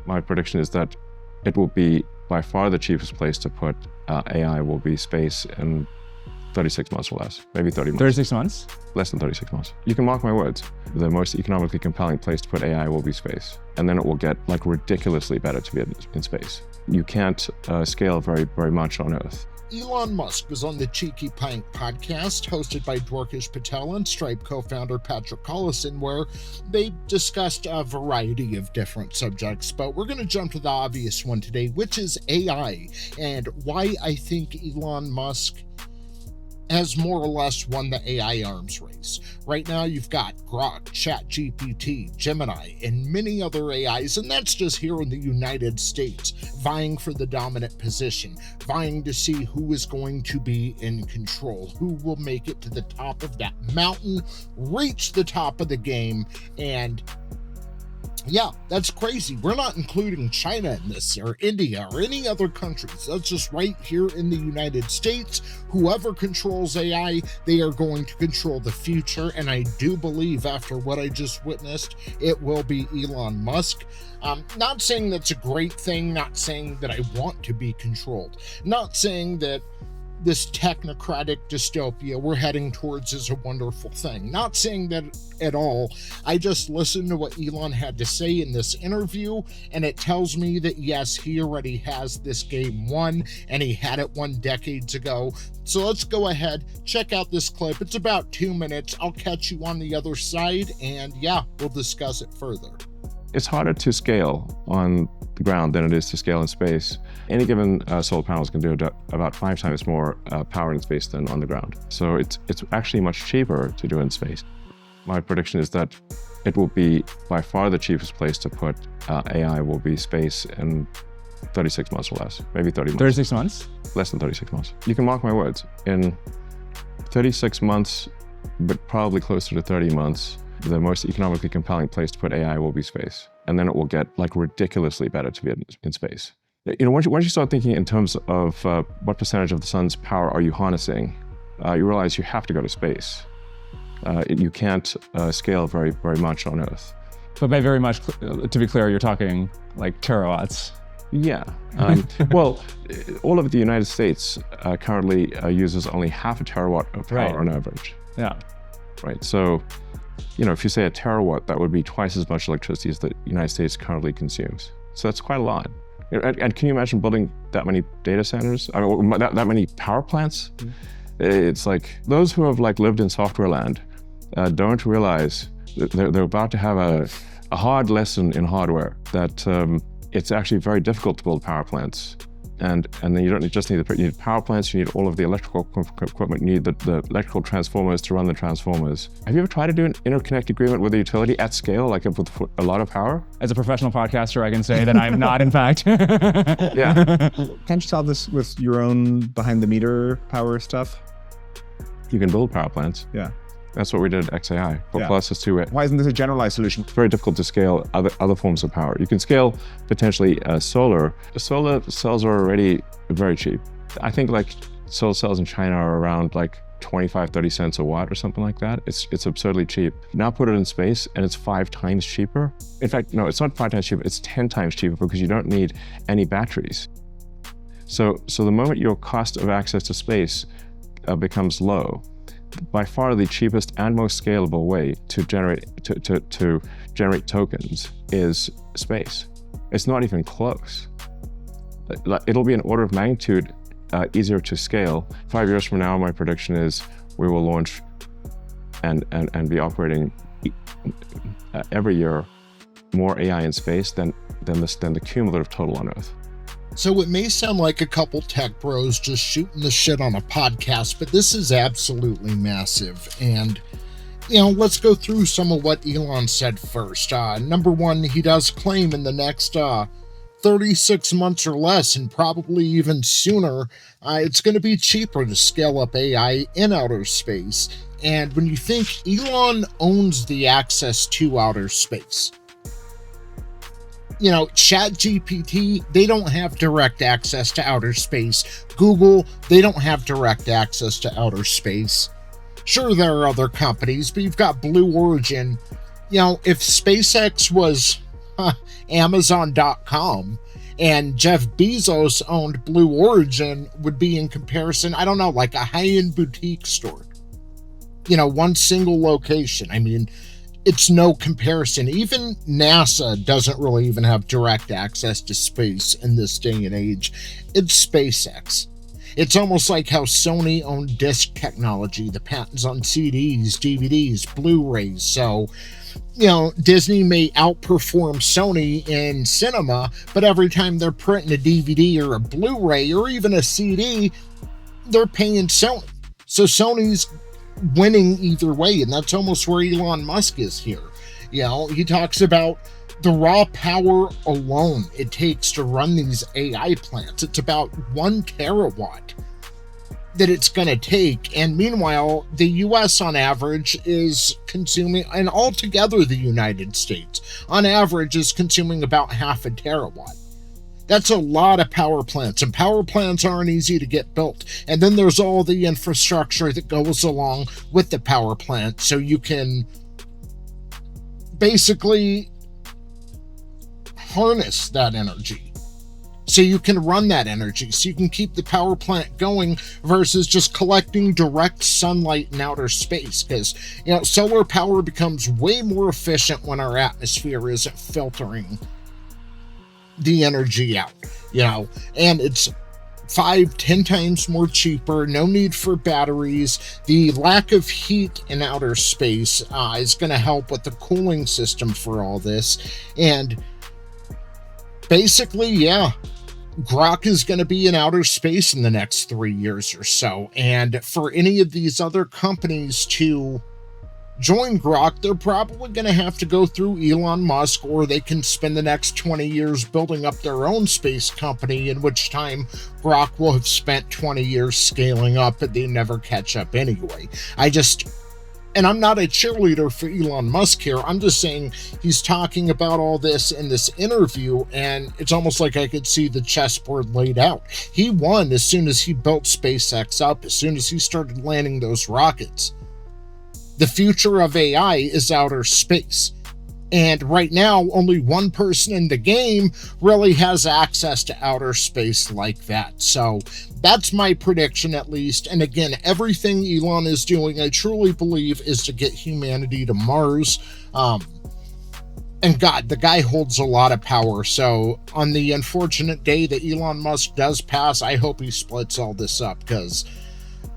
My prediction is that it will be by far the cheapest place to put AI will be space in 36 months or less, maybe 30 months. 36 months? Less than 36 months. You can mark my words. The most economically compelling place to put AI will be space. And then it will get like ridiculously better to be in space. You can't scale very much on Earth. Elon Musk was on the Cheeky Pint Podcast, hosted by Dwarkesh Patel and Stripe co-founder Patrick Collison, where they discussed a variety of different subjects. But we're going to jump to the obvious one today, which is AI, and why I think Elon Musk has more or less won the AI arms race. Right now, you've got Grok, Chat GPT, Gemini, and many other AIs, and that's just here in the United States, vying for the dominant position, vying to see who is going to be in control, who will make it to the top of that mountain, reach the top of the game, and yeah, that's crazy. We're not including China in this, or India, or any other countries. That's just right here in the United States. Whoever controls AI, they are going to control the future. And I do believe, after what I just witnessed, it will be Elon Musk. Not saying that's a great thing, not saying that I want to be controlled, not saying that this technocratic dystopia we're heading towards is a wonderful thing. Not saying that at all. I just listened to what Elon had to say in this interview, and it tells me that yes, he already has this game won, and he had it won decades ago. So let's go ahead, check out this clip. It's about 2 minutes. I'll catch you on the other side, and yeah, we'll discuss it further. It's harder to scale on the ground than it is to scale in space. Any given solar panels can do about 5 times more power in space than on the ground. So it's actually much cheaper to do in space. My prediction is that it will be by far the cheapest place to put AI will be space in 36 months or less, maybe 30 months. 36 months? Less than 36 months. You can mark my words. In 36 months, but probably closer to 30 months, the most economically compelling place to put AI will be space. And then it will get like ridiculously better to be in space. You know, once you start thinking in terms of what percentage of the sun's power are you harnessing, you realize you have to go to space. You can't scale very much on Earth. But by very much, to be clear, you're talking like terawatts. Yeah. Well, all of the United States currently uses only half a terawatt of power on average. Yeah. Right. So, you know, if you say a terawatt, that would be twice as much electricity as the United States currently consumes. So that's quite a lot. And can you imagine building that many data centers? I mean, that many power plants? Mm-hmm. It's like those who have like lived in software land don't realize that they're about to have a hard lesson in hardware that it's actually very difficult to build power plants. And then you don't just need you need power plants, you need all of the electrical equipment, you need the electrical transformers to run the transformers. Have you ever tried to do an interconnect agreement with a utility at scale, like with a lot of power? As a professional podcaster, I can say that I'm not, in fact. Yeah. Can't you solve this with your own behind the meter power stuff? You can build power plants. Yeah. That's what we did at XAI. But plus it's too. Why isn't this a generalized solution? It's very difficult to scale other forms of power. You can scale potentially solar. The solar cells are already very cheap. I think like solar cells in China are around like 25, 30 cents a watt or something like that. It's absurdly cheap. Now put it in space and it's 5 times cheaper. In fact, no, it's not 5 times cheaper, it's 10 times cheaper because you don't need any batteries. So the moment your cost of access to space becomes low, by far the cheapest and most scalable way to generate tokens is space. It's not even close. It'll be an order of magnitude easier to scale. 5 years from now, my prediction is we will launch and be operating every year more AI in space than the cumulative total on Earth. So it may sound like a couple tech bros just shooting the shit on a podcast, but this is absolutely massive. And, you know, let's go through some of what Elon said first. Number one, he does claim in the next 36 months or less, and probably even sooner, it's going to be cheaper to scale up AI in outer space. And when you think Elon owns the access to outer space, you know, Chat GPT, they don't have direct access to outer space. Google, they don't have direct access to outer space. Sure, there are other companies, but you've got Blue Origin. You know, if SpaceX was Amazon.com, and Jeff Bezos owned Blue Origin would be in comparison, I don't know, like a high-end boutique store. You know, one single location. I mean, it's no comparison. Even NASA doesn't really even have direct access to space in this day and age. It's SpaceX. It's almost like how Sony owned disc technology, the patents on CDs, DVDs, Blu-rays. So, you know, Disney may outperform Sony in cinema, but every time they're printing a DVD or a Blu-ray or even a CD, they're paying Sony. So Sony's winning either way, and that's almost where Elon Musk is here. You know, he talks about the raw power alone it takes to run these AI plants. It's about 1 terawatt that it's going to take, and meanwhile the US on average is consuming, and altogether the United States on average is consuming about 0.5 terawatt. That's a lot of power plants, and power plants aren't easy to get built. And then there's all the infrastructure that goes along with the power plant, so you can basically harness that energy. So you can run that energy, so you can keep the power plant going versus just collecting direct sunlight in outer space. Because, you know, solar power becomes way more efficient when our atmosphere isn't filtering the energy out, you know, and it's 5-10 times more cheaper. No need for batteries. The lack of heat in outer space is going to help with the cooling system for all this. And basically, yeah, Grok is going to be in outer space in the next 3 years or so. And for any of these other companies to join Grok, they're probably going to have to go through Elon Musk, or they can spend the next 20 years building up their own space company, in which time Grok will have spent 20 years scaling up, and they never catch up anyway. And I'm not a cheerleader for Elon Musk here. I'm just saying he's talking about all this in this interview, and it's almost like I could see the chessboard laid out. He won as soon as he built SpaceX up, as soon as he started landing those rockets. The future of AI is outer space. And right now, only one person in the game really has access to outer space like that. So that's my prediction, at least. And again, everything Elon is doing, I truly believe, is to get humanity to Mars. And God, the guy holds a lot of power. So on the unfortunate day that Elon Musk does pass, I hope he splits all this up, because,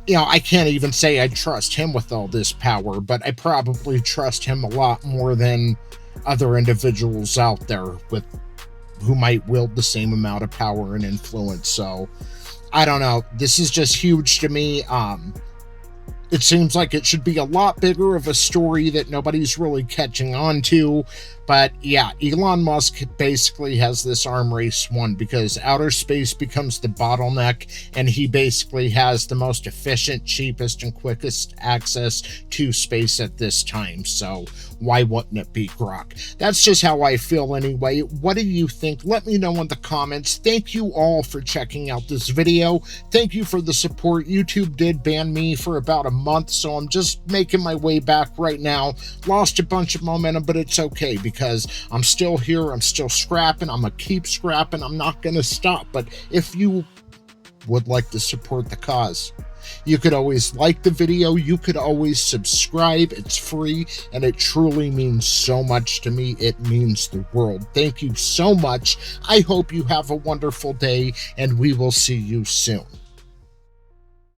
you know, I can't even say I trust him with all this power, but I probably trust him a lot more than other individuals out there who might wield the same amount of power and influence. So I don't know. This is just huge to me. It seems like it should be a lot bigger of a story that nobody's really catching on to. But yeah, Elon Musk basically has this arm race won, because outer space becomes the bottleneck, and he basically has the most efficient, cheapest, and quickest access to space at this time. So why wouldn't it be Grok? That's just how I feel anyway. What do you think? Let me know in the comments. Thank you all for checking out this video. Thank you for the support. YouTube did ban me for about a month, so I'm just making my way back right now. Lost a bunch of momentum, but it's okay, because I'm still here. I'm still scrapping. I'm gonna keep scrapping. I'm not gonna stop. But if you would like to support the cause, you could always like the video. You could always subscribe. It's free, and it truly means so much to me. It means the world. Thank you so much. I hope you have a wonderful day, and we will see you soon.